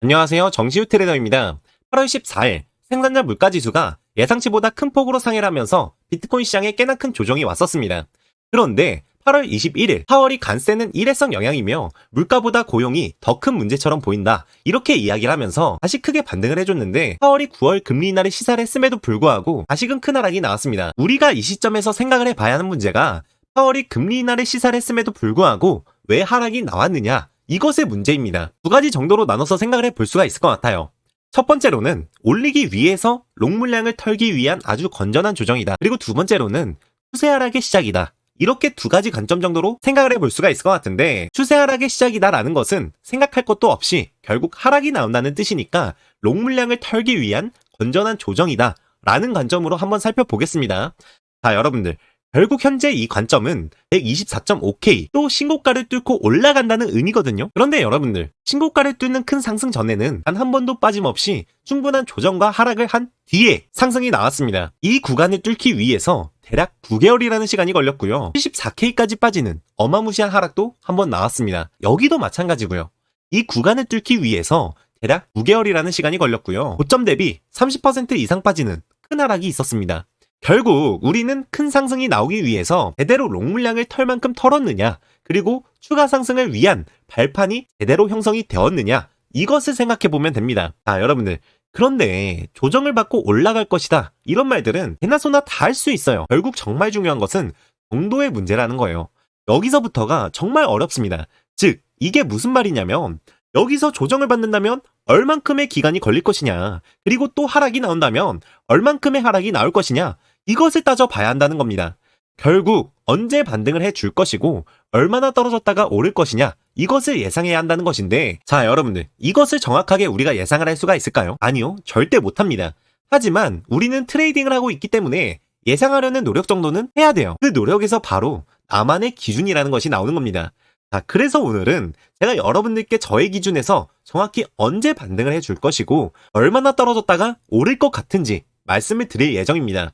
안녕하세요. 정시우 트레이더입니다. 8월 14일 생산자 물가지수가 예상치보다 큰 폭으로 상회를 하면서 비트코인 시장에 꽤나 큰 조정이 왔었습니다. 그런데 8월 21일 파월이 관세는 일회성 영향이며 물가보다 고용이 더 큰 문제처럼 보인다. 이렇게 이야기를 하면서 다시 크게 반등을 해줬는데 파월이 9월 금리 인하를 시사를 했음에도 불구하고 다시금 큰 하락이 나왔습니다. 우리가 이 시점에서 생각을 해봐야 하는 문제가 파월이 금리 인하를 시사를 했음에도 불구하고 왜 하락이 나왔느냐? 이것의 문제입니다. 두 가지 정도로 나눠서 생각을 해볼 수가 있을 것 같아요. 첫 번째로는 올리기 위해서 롱 물량을 털기 위한 아주 건전한 조정이다. 그리고 두 번째로는 추세 하락의 시작이다. 이렇게 두 가지 관점 정도로 생각을 해볼 수가 있을 것 같은데, 추세 하락의 시작이다라는 것은 생각할 것도 없이 결국 하락이 나온다는 뜻이니까 롱 물량을 털기 위한 건전한 조정이다 라는 관점으로 한번 살펴보겠습니다. 자, 여러분들, 결국 현재 이 관점은 124.5K 또 신고가를 뚫고 올라간다는 의미거든요. 그런데 여러분들, 신고가를 뚫는 큰 상승 전에는 단 한 번도 빠짐없이 충분한 조정과 하락을 한 뒤에 상승이 나왔습니다. 이 구간을 뚫기 위해서 대략 9개월이라는 시간이 걸렸고요. 74K까지 빠지는 어마무시한 하락도 한번 나왔습니다. 여기도 마찬가지고요. 이 구간을 뚫기 위해서 대략 9개월이라는 시간이 걸렸고요. 고점 대비 30% 이상 빠지는 큰 하락이 있었습니다. 결국 우리는 큰 상승이 나오기 위해서 제대로 롱 물량을 털 만큼 털었느냐, 그리고 추가 상승을 위한 발판이 제대로 형성이 되었느냐, 이것을 생각해 보면 됩니다. 자, 여러분들, 그런데 조정을 받고 올라갈 것이다, 이런 말들은 개나 소나 다 할 수 있어요. 결국 정말 중요한 것은 정도의 문제라는 거예요. 여기서부터가 정말 어렵습니다. 즉, 이게 무슨 말이냐면, 여기서 조정을 받는다면 얼만큼의 기간이 걸릴 것이냐, 그리고 또 하락이 나온다면 얼만큼의 하락이 나올 것이냐, 이것을 따져봐야 한다는 겁니다. 결국 언제 반등을 해줄 것이고 얼마나 떨어졌다가 오를 것이냐, 이것을 예상해야 한다는 것인데, 자, 여러분들, 이것을 정확하게 우리가 예상을 할 수가 있을까요? 아니요, 절대 못합니다. 하지만 우리는 트레이딩을 하고 있기 때문에 예상하려는 노력 정도는 해야 돼요. 그 노력에서 바로 나만의 기준이라는 것이 나오는 겁니다. 자, 그래서 오늘은 제가 여러분들께 저의 기준에서 정확히 언제 반등을 해줄 것이고 얼마나 떨어졌다가 오를 것 같은지 말씀을 드릴 예정입니다.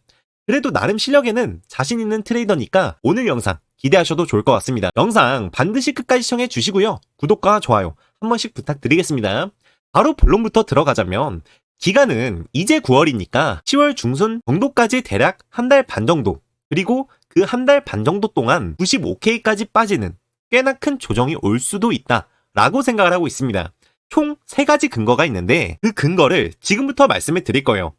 그래도 나름 실력에는 자신 있는 트레이더니까 오늘 영상 기대하셔도 좋을 것 같습니다. 영상 반드시 끝까지 시청해 주시고요. 구독과 좋아요 한 번씩 부탁드리겠습니다. 바로 본론부터 들어가자면, 기간은 이제 9월이니까 10월 중순 정도까지 대략 한 달 반 정도, 그리고 그 한 달 반 정도 동안 95K까지 빠지는 꽤나 큰 조정이 올 수도 있다 라고 생각을 하고 있습니다. 총 3가지 근거가 있는데 그 근거를 지금부터 말씀을 드릴 거예요.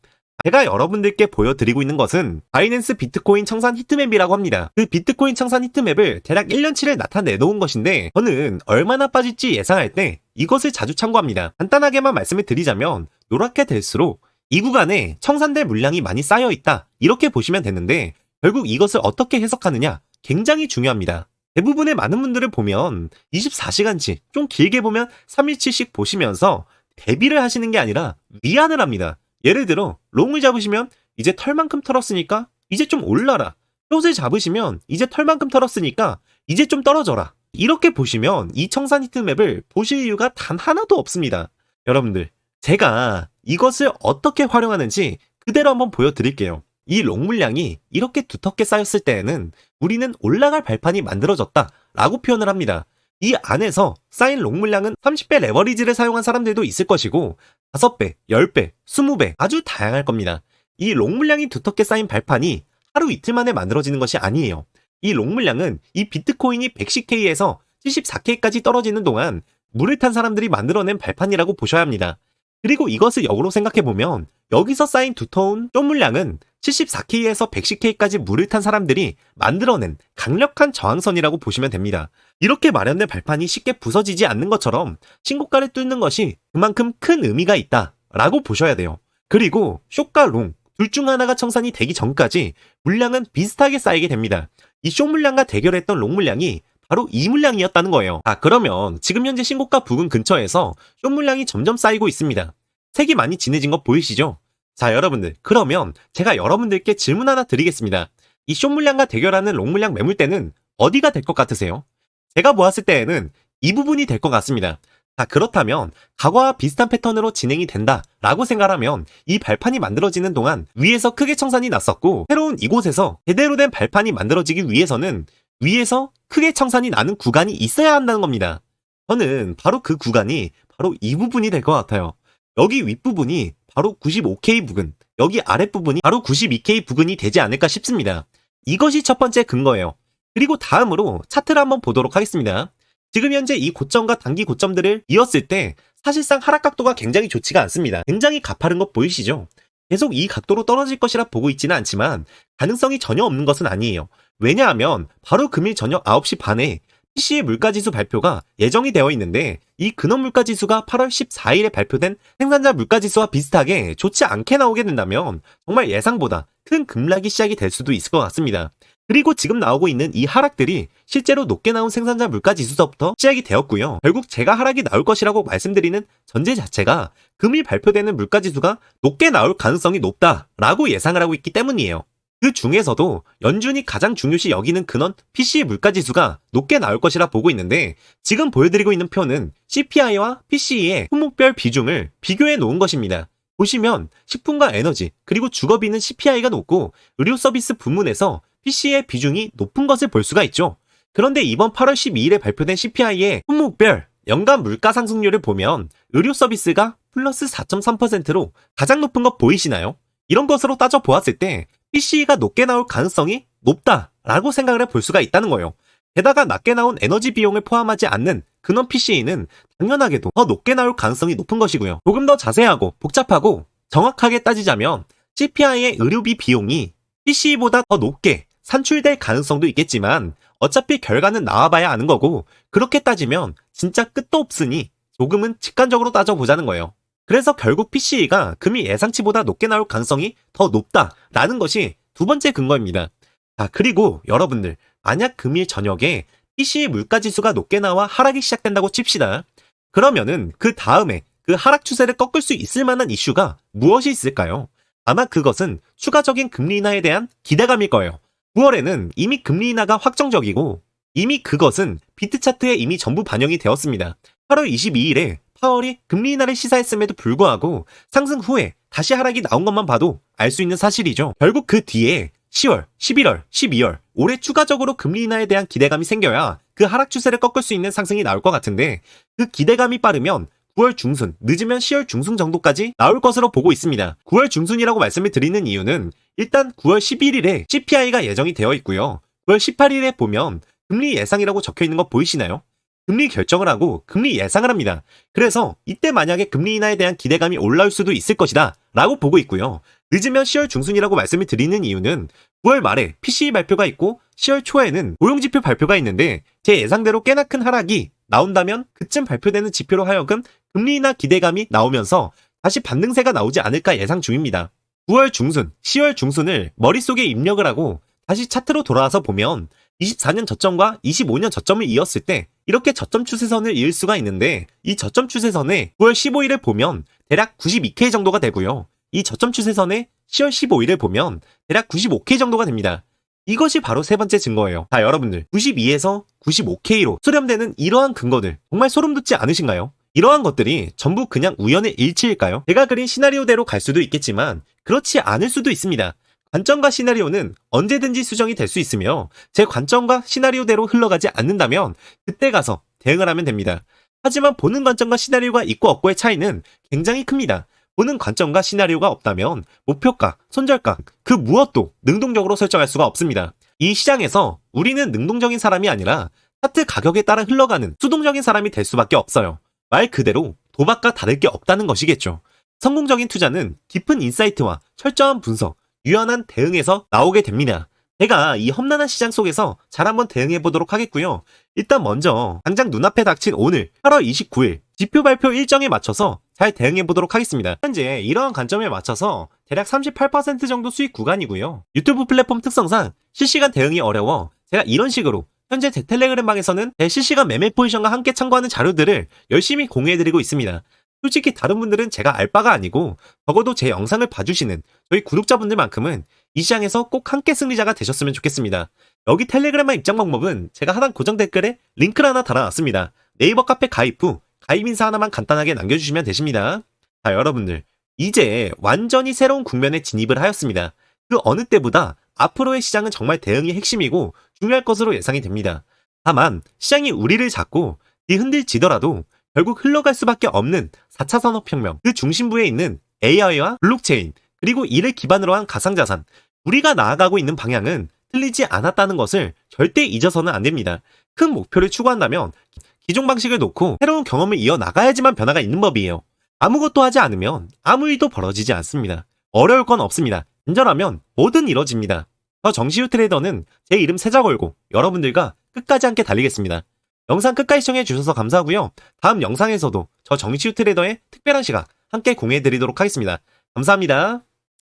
제가 여러분들께 보여드리고 있는 것은 바이낸스 비트코인 청산 히트맵이라고 합니다. 그 비트코인 청산 히트맵을 대략 1년치를 나타내놓은 것인데, 저는 얼마나 빠질지 예상할 때 이것을 자주 참고합니다. 간단하게만 말씀을 드리자면, 노랗게 될수록 이 구간에 청산될 물량이 많이 쌓여있다, 이렇게 보시면 되는데, 결국 이것을 어떻게 해석하느냐 굉장히 중요합니다. 대부분의 많은 분들을 보면 24시간치, 좀 길게 보면 3일치씩 보시면서 대비를 하시는 게 아니라 위안을 합니다. 예를 들어 롱을 잡으시면 이제 털만큼 털었으니까 이제 좀 올라라, 숏을 잡으시면 이제 털만큼 털었으니까 이제 좀 떨어져라, 이렇게 보시면 이 청산 히트맵을 보실 이유가 단 하나도 없습니다. 여러분들, 제가 이것을 어떻게 활용하는지 그대로 한번 보여드릴게요. 이 롱 물량이 이렇게 두텁게 쌓였을 때에는 우리는 올라갈 발판이 만들어졌다 라고 표현을 합니다. 이 안에서 쌓인 롱 물량은 30배 레버리지를 사용한 사람들도 있을 것이고 5배, 10배, 20배 아주 다양할 겁니다. 이 롱 물량이 두텁게 쌓인 발판이 하루 이틀 만에 만들어지는 것이 아니에요. 이 롱 물량은 이 비트코인이 110K에서 74K까지 떨어지는 동안 물을 탄 사람들이 만들어낸 발판이라고 보셔야 합니다. 그리고 이것을 역으로 생각해보면 여기서 쌓인 두터운 숏 물량은 74K에서 110K까지 물을 탄 사람들이 만들어낸 강력한 저항선이라고 보시면 됩니다. 이렇게 마련된 발판이 쉽게 부서지지 않는 것처럼 신고가를 뚫는 것이 그만큼 큰 의미가 있다 라고 보셔야 돼요. 그리고 숏과 롱 둘 중 하나가 청산이 되기 전까지 물량은 비슷하게 쌓이게 됩니다. 이 숏 물량과 대결했던 롱 물량이 바로 이 물량이었다는 거예요. 그러면 지금 현재 신고가 부근 근처에서 숏 물량이 점점 쌓이고 있습니다. 색이 많이 진해진 거 보이시죠? 자, 여러분들, 그러면 제가 여러분들께 질문 하나 드리겠습니다. 이 숏 물량과 대결하는 롱 물량 매물대는 어디가 될 것 같으세요? 제가 보았을 때에는 이 부분이 될 것 같습니다. 자, 그렇다면 과거와 비슷한 패턴으로 진행이 된다 라고 생각하면 이 발판이 만들어지는 동안 위에서 크게 청산이 났었고, 새로운 이곳에서 제대로 된 발판이 만들어지기 위해서는 위에서 크게 청산이 나는 구간이 있어야 한다는 겁니다. 저는 바로 그 구간이 바로 이 부분이 될 것 같아요. 여기 윗부분이 바로 95K 부근, 여기 아랫부분이 바로 92K 부근이 되지 않을까 싶습니다. 이것이 첫 번째 근거예요. 그리고 다음으로 차트를 한번 보도록 하겠습니다. 지금 현재 이 고점과 단기 고점들을 이었을 때 사실상 하락 각도가 굉장히 좋지가 않습니다. 굉장히 가파른 거 보이시죠? 계속 이 각도로 떨어질 것이라 보고 있지는 않지만 가능성이 전혀 없는 것은 아니에요. 왜냐하면 바로 금일 저녁 9시 반에 PC의 물가지수 발표가 예정이 되어 있는데 이 근원 물가지수가 8월 14일에 발표된 생산자 물가지수와 비슷하게 좋지 않게 나오게 된다면 정말 예상보다 큰 급락이 시작이 될 수도 있을 것 같습니다. 그리고 지금 나오고 있는 이 하락들이 실제로 높게 나온 생산자 물가지수서부터 시작이 되었고요. 결국 제가 하락이 나올 것이라고 말씀드리는 전제 자체가 금일 발표되는 물가지수가 높게 나올 가능성이 높다라고 예상을 하고 있기 때문이에요. 그 중에서도 연준이 가장 중요시 여기는 근원 PC의 물가지수가 높게 나올 것이라 보고 있는데 지금 보여드리고 있는 표는 CPI와 PCE의 품목별 비중을 비교해 놓은 것입니다. 보시면 식품과 에너지 그리고 주거비는 CPI가 높고 의료 서비스 부문에서 PC의 비중이 높은 것을 볼 수가 있죠. 그런데 이번 8월 12일에 발표된 CPI의 품목별 연간 물가 상승률을 보면 의료 서비스가 플러스 4.3%로 가장 높은 것 보이시나요? 이런 것으로 따져 보았을 때 PC가 높게 나올 가능성이 높다라고 생각을 해볼 수가 있다는 거예요. 게다가 낮게 나온 에너지 비용을 포함하지 않는 근원 PC는 당연하게도 더 높게 나올 가능성이 높은 것이고요. 조금 더 자세하고 복잡하고 정확하게 따지자면 CPI의 의료비 비용이 PC보다 더 높게 산출될 가능성도 있겠지만 어차피 결과는 나와봐야 아는 거고 그렇게 따지면 진짜 끝도 없으니 조금은 직관적으로 따져보자는 거예요. 그래서 결국 PC가 금이 예상치보다 높게 나올 가능성이 더 높다라는 것이 두 번째 근거입니다. 자, 그리고 여러분들 만약 금일 저녁에 PC의 물가지수가 높게 나와 하락이 시작된다고 칩시다. 그러면은 그 다음에 그 하락 추세를 꺾을 수 있을 만한 이슈가 무엇이 있을까요? 아마 그것은 추가적인 금리 인하에 대한 기대감일 거예요. 9월에는 이미 금리 인하가 확정적이고 이미 그것은 비트 차트에 이미 전부 반영이 되었습니다. 8월 22일에 파월이 금리 인하를 시사했음에도 불구하고 상승 후에 다시 하락이 나온 것만 봐도 알 수 있는 사실이죠. 결국 그 뒤에 10월, 11월, 12월 올해 추가적으로 금리 인하에 대한 기대감이 생겨야 그 하락 추세를 꺾을 수 있는 상승이 나올 것 같은데 그 기대감이 빠르면 9월 중순, 늦으면 10월 중순 정도까지 나올 것으로 보고 있습니다. 9월 중순이라고 말씀을 드리는 이유는 일단 9월 11일에 CPI가 예정이 되어 있고요. 9월 18일에 보면 금리 예상이라고 적혀 있는 거 보이시나요? 금리 결정을 하고 금리 예상을 합니다. 그래서 이때 만약에 금리 인하에 대한 기대감이 올라올 수도 있을 것이다 라고 보고 있고요. 늦으면 10월 중순이라고 말씀을 드리는 이유는 9월 말에 PCE 발표가 있고 10월 초에는 고용지표 발표가 있는데 제 예상대로 꽤나 큰 하락이 나온다면 그쯤 발표되는 지표로 하여금 금리 인하 기대감이 나오면서 다시 반등세가 나오지 않을까 예상 중입니다. 9월 중순, 10월 중순을 머릿속에 입력을 하고 다시 차트로 돌아와서 보면 24년 저점과 25년 저점을 이었을 때 이렇게 저점 추세선을 이을 수가 있는데 이 저점 추세선에 9월 15일을 보면 대략 92K 정도가 되고요. 이 저점 추세선에 10월 15일을 보면 대략 95K 정도가 됩니다. 이것이 바로 세 번째 증거예요. 자, 여러분들 92에서 95K로 수렴되는 이러한 근거들 정말 소름 돋지 않으신가요? 이러한 것들이 전부 그냥 우연의 일치일까요? 제가 그린 시나리오대로 갈 수도 있겠지만 그렇지 않을 수도 있습니다. 관점과 시나리오는 언제든지 수정이 될 수 있으며 제 관점과 시나리오대로 흘러가지 않는다면 그때 가서 대응을 하면 됩니다. 하지만 보는 관점과 시나리오가 있고 없고의 차이는 굉장히 큽니다. 보는 관점과 시나리오가 없다면 목표가, 손절가 그 무엇도 능동적으로 설정할 수가 없습니다. 이 시장에서 우리는 능동적인 사람이 아니라 차트 가격에 따라 흘러가는 수동적인 사람이 될 수밖에 없어요. 말 그대로 도박과 다를 게 없다는 것이겠죠. 성공적인 투자는 깊은 인사이트와 철저한 분석, 유연한 대응에서 나오게 됩니다. 제가 이 험난한 시장 속에서 잘 한번 대응해 보도록 하겠고요. 일단 먼저 당장 눈앞에 닥친 오늘 8월 29일 지표 발표 일정에 맞춰서 잘 대응해 보도록 하겠습니다. 현재 이러한 관점에 맞춰서 대략 38% 정도 수익 구간이고요. 유튜브 플랫폼 특성상 실시간 대응이 어려워 제가 이런 식으로 현재 제 텔레그램방에서는 제 실시간 매매 포지션과 함께 참고하는 자료들을 열심히 공유해드리고 있습니다. 솔직히 다른 분들은 제가 알 바가 아니고 적어도 제 영상을 봐주시는 저희 구독자분들만큼은 이 시장에서 꼭 함께 승리자가 되셨으면 좋겠습니다. 여기 텔레그램만 입장 방법은 제가 하단 고정 댓글에 링크를 하나 달아놨습니다. 네이버 카페 가입 후 가입 인사 하나만 간단하게 남겨주시면 되십니다. 자, 여러분들 이제 완전히 새로운 국면에 진입을 하였습니다. 그 어느 때보다 앞으로의 시장은 정말 대응이 핵심이고 중요할 것으로 예상이 됩니다. 다만 시장이 우리를 잡고 뒤흔들지더라도 결국 흘러갈 수밖에 없는 4차 산업혁명, 그 중심부에 있는 AI와 블록체인, 그리고 이를 기반으로 한 가상자산, 우리가 나아가고 있는 방향은 틀리지 않았다는 것을 절대 잊어서는 안 됩니다. 큰 목표를 추구한다면 기존 방식을 놓고 새로운 경험을 이어나가야지만 변화가 있는 법이에요. 아무것도 하지 않으면 아무 일도 벌어지지 않습니다. 어려울 건 없습니다. 간절하면 뭐든 이뤄집니다. 저 정시우 트레이더는 제 이름 세자 걸고 여러분들과 끝까지 함께 달리겠습니다. 영상 끝까지 시청해주셔서 감사하고요. 다음 영상에서도 저 정시우 트레이더의 특별한 시각 함께 공유해드리도록 하겠습니다. 감사합니다.